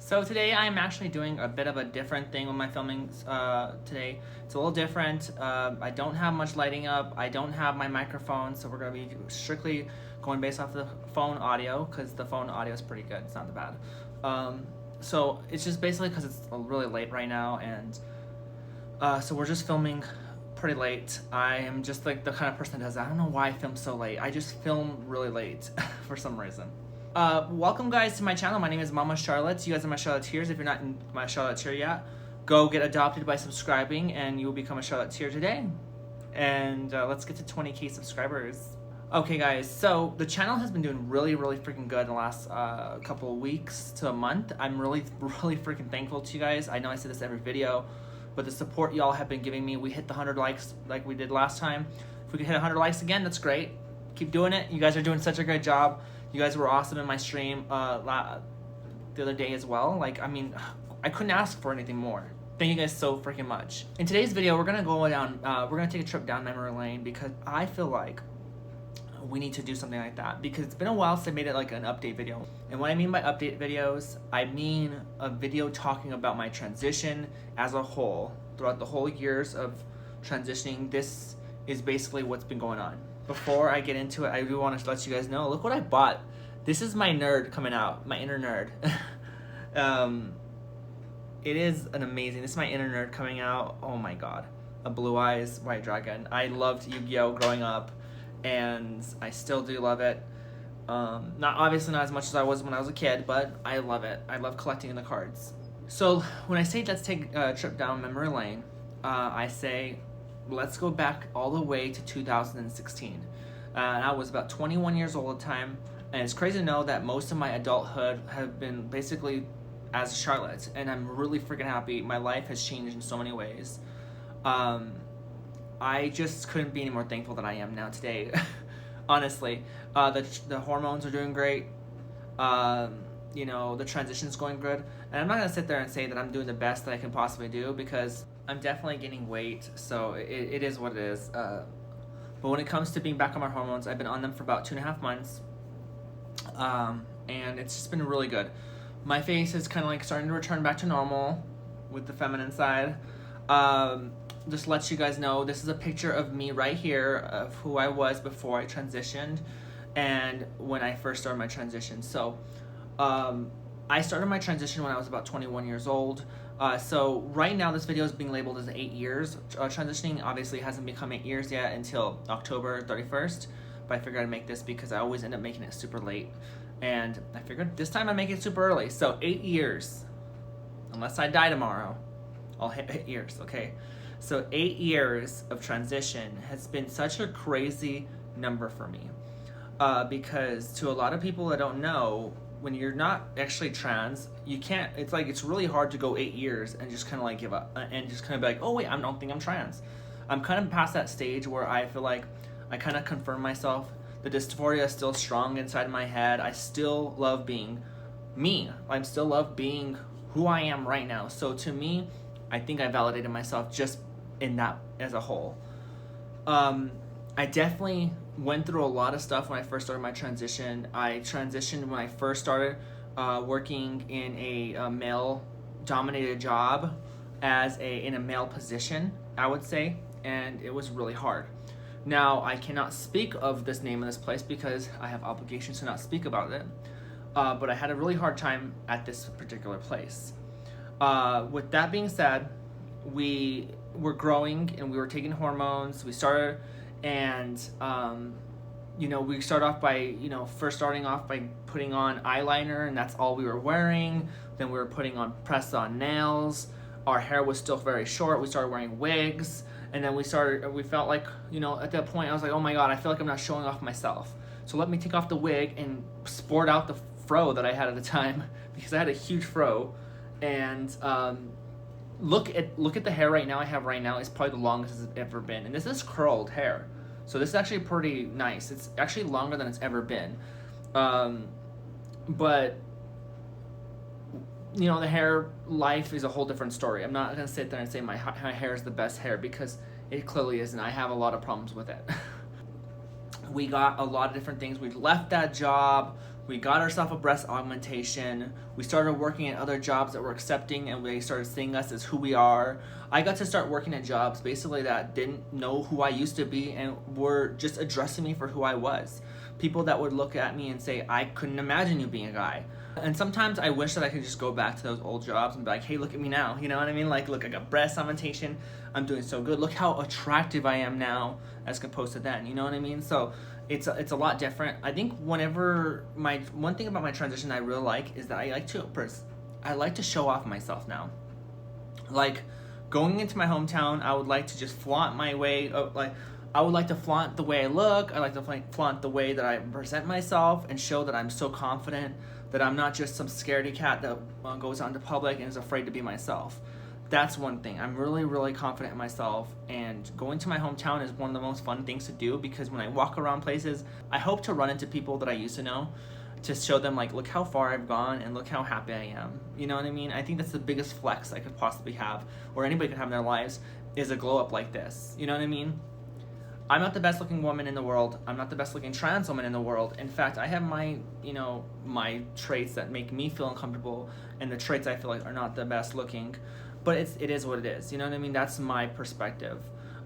So today I'm actually doing a bit of a different thing with my filming today. It's a little different. I don't have much lighting up. I don't have my microphone, so we're going to be strictly going based off the phone audio because the phone audio is pretty good. It's not that bad. So it's just basically because it's really late right now, and so we're just filming pretty late. I am just like the kind of person that does that. I don't know why I film so late. I just film really late for some reason. Welcome guys to my channel. My name is Mama Charlotte. You guys are my Charoletteers. If you're not in my Charoletteer yet, go get adopted by subscribing and you will become a Charoletteer today. And let's get to 20k subscribers. Okay guys, so the channel has been doing really freaking good the last couple of weeks to a month. I'm really freaking thankful to you guys. I know I say this every video, but the support y'all have been giving me. We hit the 100 likes like we did last time. If we could hit 100 likes again, that's great. Keep doing it. You guys are doing such a great job. You guys were awesome in my stream the other day as well. Like, I mean, I couldn't ask for anything more. Thank you guys so freaking much. In today's video, we're gonna go down, we're gonna take a trip down memory lane because I feel like we need to do something like that because it's been a while since I made it like an update video. And what I mean by update videos, I mean a video talking about my transition as a whole throughout the whole years of transitioning. This is basically what's been going on. Before I get into it, I do want to let you guys know, look what I bought. This is my nerd coming out, my inner nerd. It is an amazing, this is my inner nerd coming out. Oh my god, a blue eyes white dragon. I loved Yu-Gi-Oh growing up, and I still do love it. Obviously not as much as I was when I was a kid, but I love it. I love collecting the cards. So when I say let's take a trip down memory lane, I say let's go back all the way to 2016. I was about 21 years old at the time, and it's crazy to know that most of my adulthood have been basically as a Charlotte, and I'm really freaking happy. My life has changed in so many ways. I just couldn't be any more thankful than I am now today. Honestly, the hormones are doing great. You know, the transition's going good, and I'm not gonna sit there and say that I'm doing the best that I can possibly do because I'm definitely gaining weight, so it is what it is. But when it comes to being back on my hormones, I've been on them for about 2.5 months, and it's just been really good. My face is kind of like starting to return back to normal with the feminine side. Just let you guys know, this is a picture of me right here of who I was before I transitioned and when I first started my transition. So I started my transition when I was about 21 years old. So right now this video is being labeled as 8 years. Transitioning obviously hasn't become 8 years yet until October 31st, but I figured I'd make this because I always end up making it super late. And I figured this time I'd make it super early. So 8 years, unless I die tomorrow, I'll hit 8 years, okay? So 8 years of transition has been such a crazy number for me. Because to a lot of people that don't know, when you're not actually trans, you can't, it's really hard to go 8 years and just kind of like give up and just kind of be like, oh wait, I don't think I'm trans. I'm kind of past that stage where I feel like I kind of confirm myself. The dysphoria is still strong inside my head. I still love being me. I still love being who I am right now. So to me, I think I validated myself just in that as a whole. I definitely went through a lot of stuff when I first started my transition. I transitioned when I first started working in a male-dominated job in a male position, I would say, and it was really hard. Now, I cannot speak of this name of this place because I have obligations to not speak about it, but I had a really hard time at this particular place. With that being said, we were growing and we were taking hormones. We started, and you know, we start off by, you know, first starting off by putting on eyeliner, and that's all we were wearing. Then we were putting on press-on nails. Our hair was still very short. We started wearing wigs, and then we felt like, you know, at that point I was like, oh my god, I feel like I'm not showing off myself. So let me take off the wig and sport out the fro that I had at the time because I had a huge fro. And look at the hair right now I have right now. It's probably the longest it's ever been, and this is curled hair, so this is actually pretty nice. It's actually longer than it's ever been. But you know, the hair life is a whole different story. I'm not gonna sit there and say my hair is the best hair because it clearly isn't. I have a lot of problems with it. We got a lot of different things. We left that job. We got ourselves a breast augmentation. We started working at other jobs that were accepting, and they started seeing us as who we are. I got to start working at jobs basically that didn't know who I used to be and were just addressing me for who I was. People that would look at me and say, I couldn't imagine you being a guy. And sometimes I wish that I could just go back to those old jobs and be like, hey, look at me now. You know what I mean? Like, look, I got breast augmentation. I'm doing so good. Look how attractive I am now as opposed to then. You know what I mean? So it's a lot different. I think whenever one thing about my transition I really like is that I like to show off myself now. Like, going into my hometown, I would like to just flaunt my way. I would like to flaunt the way I look. I like to flaunt the way that I present myself and show that I'm so confident, that I'm not just some scaredy cat that goes out into public and is afraid to be myself. That's one thing. I'm really, really confident in myself, and going to my hometown is one of the most fun things to do, because when I walk around places, I hope to run into people that I used to know, to show them, like, look how far I've gone and look how happy I am. You know what I mean? I think that's the biggest flex I could possibly have, or anybody could have in their lives, is a glow up like this. You know what I mean? I'm not the best looking woman in the world. I'm not the best looking trans woman in the world. In fact, I have my traits that make me feel uncomfortable, and the traits I feel like are not the best looking. But it is what it is. You know what I mean? That's my perspective.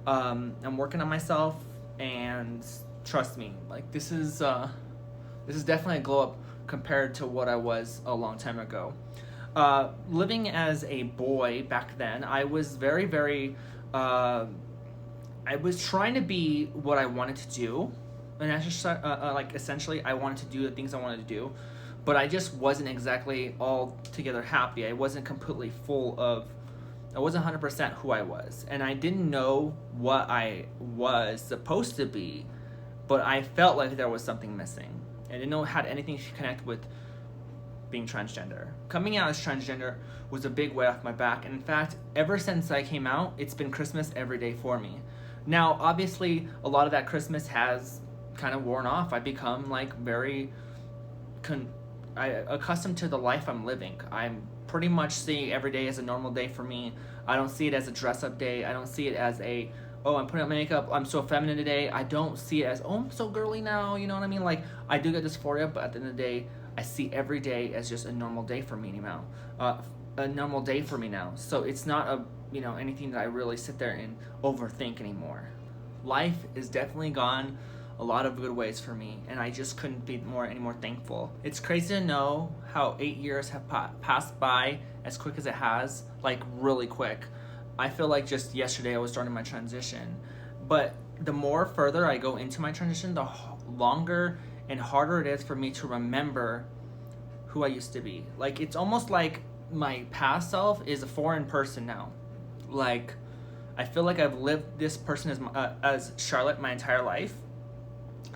I'm working on myself, and trust me, like, this is definitely a glow up compared to what I was a long time ago. Living as a boy back then, I was very, very. I was trying to be what I wanted to do, and essentially, I wanted to do the things I wanted to do, but I just wasn't exactly altogether happy. I wasn't completely I wasn't 100% who I was, and I didn't know what I was supposed to be, but I felt like there was something missing. I didn't know it had anything to connect with being transgender. Coming out as transgender was a big weight off my back, and in fact, ever since I came out, it's been Christmas every day for me. Now, obviously, a lot of that Christmas has kind of worn off. I've become, like, very accustomed to the life I'm living. I'm pretty much seeing every day as a normal day for me. I don't see it as a dress-up day. I don't see it as I'm putting on makeup, I'm so feminine today. I don't see it as, I'm so girly now, you know what I mean? Like, I do get dysphoria, but at the end of the day, I see every day as just a normal day for me now. So it's not anything that I really sit there and overthink anymore. Life is definitely gone a lot of good ways for me, and I just couldn't be any more thankful. It's crazy to know how 8 years have passed by as quick as it has, like, really quick. I feel like just yesterday I was starting my transition, but the more further I go into my transition, the longer and harder it is for me to remember who I used to be. Like, it's almost like my past self is a foreign person now. Like, I feel like I've lived this person as Charlotte my entire life.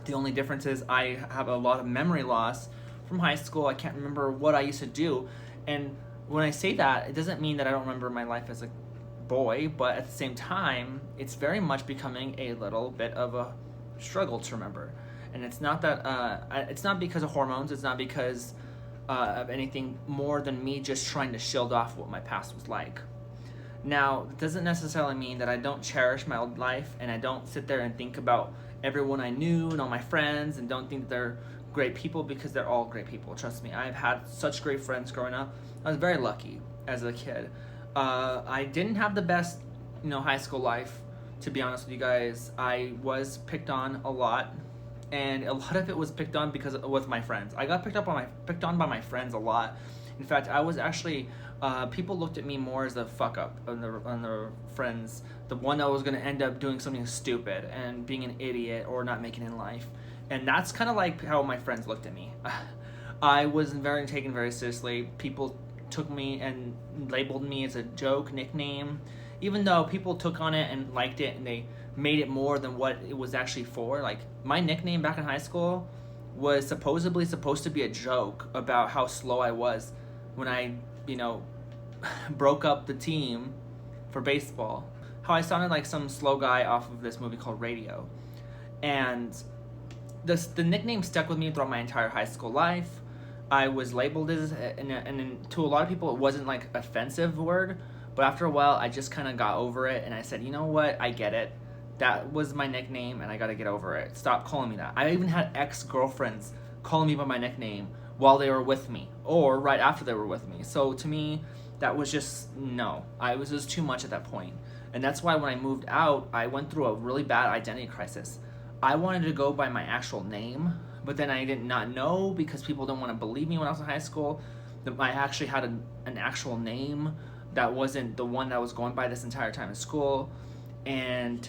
The only difference is I have a lot of memory loss from high school. I can't remember what I used to do. And when I say that, it doesn't mean that I don't remember my life as a boy, but at the same time, it's very much becoming a little bit of a struggle to remember. And it's not that, it's not because of hormones, it's not because of anything more than me just trying to shield off what my past was like. Now, it doesn't necessarily mean that I don't cherish my old life and I don't sit there and think about everyone I knew and all my friends and don't think they're great people, because they're all great people. Trust me, I've had such great friends growing up. I was very lucky as a kid. I didn't have the best, high school life, to be honest with you guys. I was picked on a lot, and a lot of it was picked on with my friends. I got picked on by my friends a lot. In fact, I was actually, people looked at me more as a fuck up on the friends, the one that was going to end up doing something stupid and being an idiot or not making it in life. And that's kind of like how my friends looked at me. I wasn't taken very seriously. People took me and labeled me as a joke nickname, even though people took on it and liked it and they made it more than what it was actually for. Like, my nickname back in high school was supposedly supposed to be a joke about how slow I was when I, broke up the team for baseball. How I sounded like some slow guy off of this movie called Radio. And the nickname stuck with me throughout my entire high school life. I was labeled as, and to a lot of people it wasn't like offensive word, but after a while I just kind of got over it, and I said, you know what, I get it. That was my nickname, and I got to get over it. Stop calling me that. I even had ex-girlfriends calling me by my nickname while they were with me or right after they were with me. So to me, that was just, no. It was just too much at that point. And that's why when I moved out, I went through a really bad identity crisis. I wanted to go by my actual name, but then I did not know because people didn't want to believe me when I was in high school that I actually had an actual name that wasn't the one that I was going by this entire time in school. And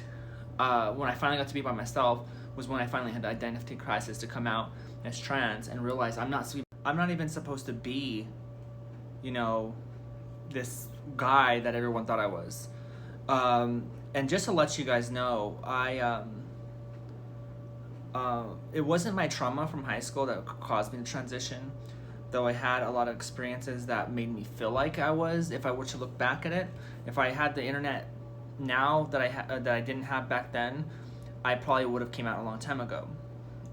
when I finally got to be by myself was when I finally had the identity crisis to come out as trans and realize I'm not even supposed to be, you know, this guy that everyone thought I was. And just to let you guys know, it wasn't my trauma from high school that caused me to transition, though I had a lot of experiences that made me feel like I was, if I were to look back at it. If I had the internet now that I didn't have back then, I probably would have came out a long time ago.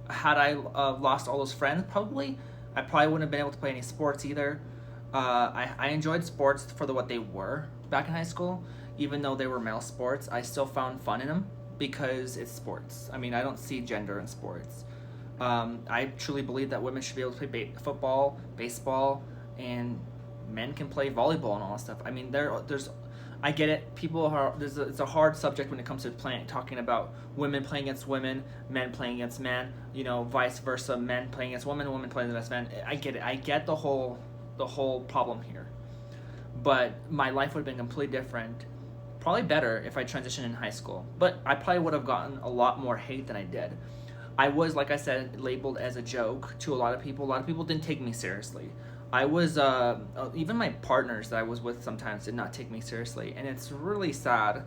Had I lost all those friends, probably, I probably wouldn't have been able to play any sports either. I enjoyed sports for what they were back in high school. Even though they were male sports, I still found fun in them because it's sports. I mean, I don't see gender in sports. I truly believe that women should be able to play football, baseball, and men can play volleyball and all that stuff. I mean, there's, I get it. It's a hard subject when it comes to talking about women playing against women, men playing against men, you know, vice versa, men playing against women playing against men. I get it. I get the whole problem here. But my life would have been completely different, probably better if I transitioned in high school. But I probably would have gotten a lot more hate than I did. I was, like I said, labeled as a joke to a lot of people. A lot of people didn't take me seriously. I was, even my partners that I was with sometimes did not take me seriously. And it's really sad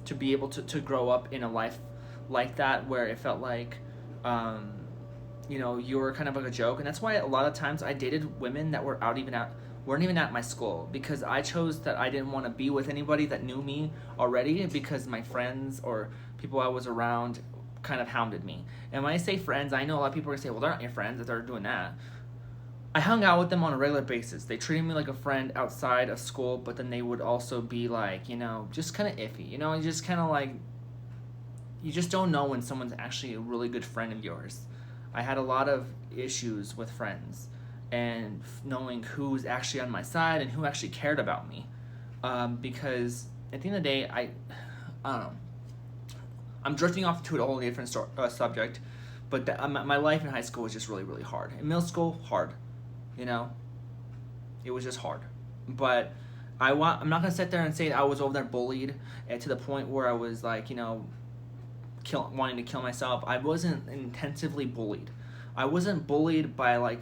to be able to grow up in a life like that where it felt like, you know, you were kind of like a joke. And that's why a lot of times I dated women that weren't even at my school, because I chose that I didn't want to be with anybody that knew me already, because my friends or people I was around kind of hounded me. And when I say friends, I know a lot of people are gonna say, well, they're not your friends if they're doing that. I hung out with them on a regular basis. They treated me like a friend outside of school, but then they would also be like, you know, just kind of iffy. You know, just kind of like, you just don't know when someone's actually a really good friend of yours. I had a lot of issues with friends and knowing who's actually on my side and who actually cared about me. Because at the end of the day, I don't know. I'm drifting off to a whole different subject, but my life in high school was just really, really hard. In middle school, hard. You know, it was just hard. But I'm not gonna sit there and say I was over there bullied to the point where I was like, you know, wanting to kill myself. I wasn't intensively bullied. I wasn't bullied by like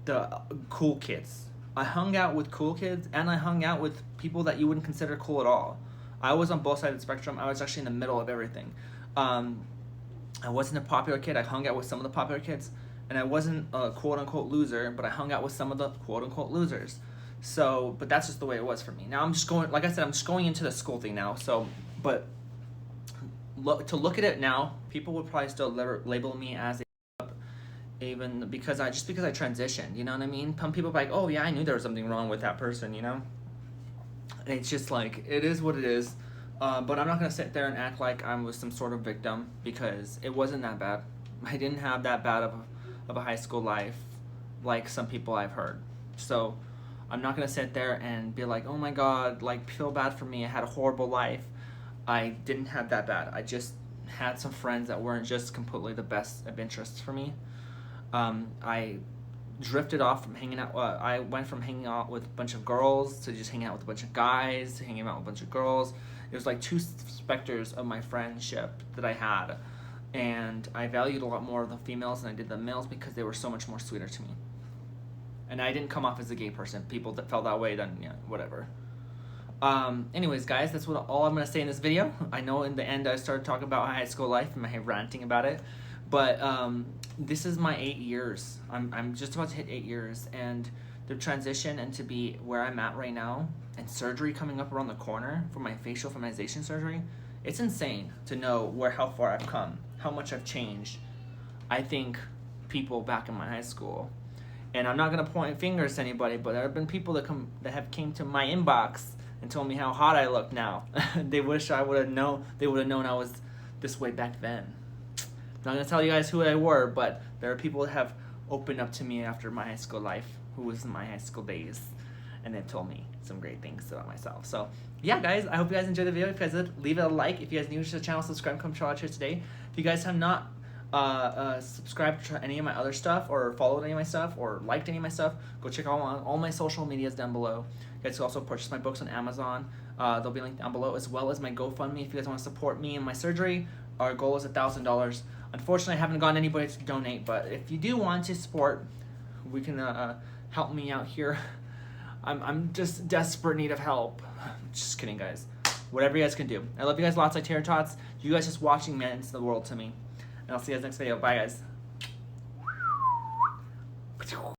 the cool kids. I hung out with cool kids and I hung out with people that you wouldn't consider cool at all. I was on both sides of the spectrum. I was actually in the middle of everything. I wasn't a popular kid. I hung out with some of the popular kids, and I wasn't a quote-unquote loser, but I hung out with some of the quote-unquote losers. So, but that's just the way it was for me. Now I'm just going, like I said, I'm just going into the school thing now. So, but to look at it now, people would probably still label me as a, even because I transitioned, you know what I mean? Some people are like, oh yeah, I knew there was something wrong with that person, you know? And it's just like, it is what it is. But I'm not going to sit there and act like I was some sort of victim, because it wasn't that bad. I didn't have that bad of a high school life like some people I've heard. So I'm not going to sit there and be like, oh my God, like feel bad for me. I had a horrible life. I didn't have that bad. I just had some friends that weren't just completely the best of interests for me. I drifted off from hanging out. I went from hanging out with a bunch of girls to just hanging out with a bunch of guys to hanging out with a bunch of girls. It was like two specters of my friendship that I had, and I valued a lot more of the females than I did the males because they were so much more sweeter to me. And I didn't come off as a gay person. People that felt that way, then yeah, whatever. Anyways, guys, that's all I'm gonna say in this video. I know in the end I started talking about high school life and my ranting about it, but this is my 8 years. I'm just about to hit 8 years, and the transition and to be where I'm at right now, and surgery coming up around the corner for my facial feminization surgery, it's insane to know how far I've come, how much I've changed. I think people back in my high school, and I'm not gonna point fingers to anybody, but there have been people that have came to my inbox and told me how hot I look now. They wish I would have known. They would have known I was this way back then. I'm not gonna tell you guys who they were, but there are people that have opened up to me after my high school life, who was in my high school days, and they've told me some great things about myself. So yeah, guys, I hope you guys enjoyed the video. If you guys did, leave it a like. If you guys are new to the channel, subscribe. Come Charoletteers today. If you guys have not subscribed to any of my other stuff, or followed any of my stuff, or liked any of my stuff, go check out all my social medias down below. You guys can also purchase my books on Amazon. They'll be linked down below, as well as my GoFundMe if you guys want to support me in my surgery. Our goal is $1,000. Unfortunately, I haven't gotten anybody to donate, but if you do want to support, we can help me out here. I'm just desperate need of help. Just kidding, guys. Whatever you guys can do. I love you guys lots. Like tater tots. You guys just watching means the world to me. And I'll see you guys next video. Bye, guys.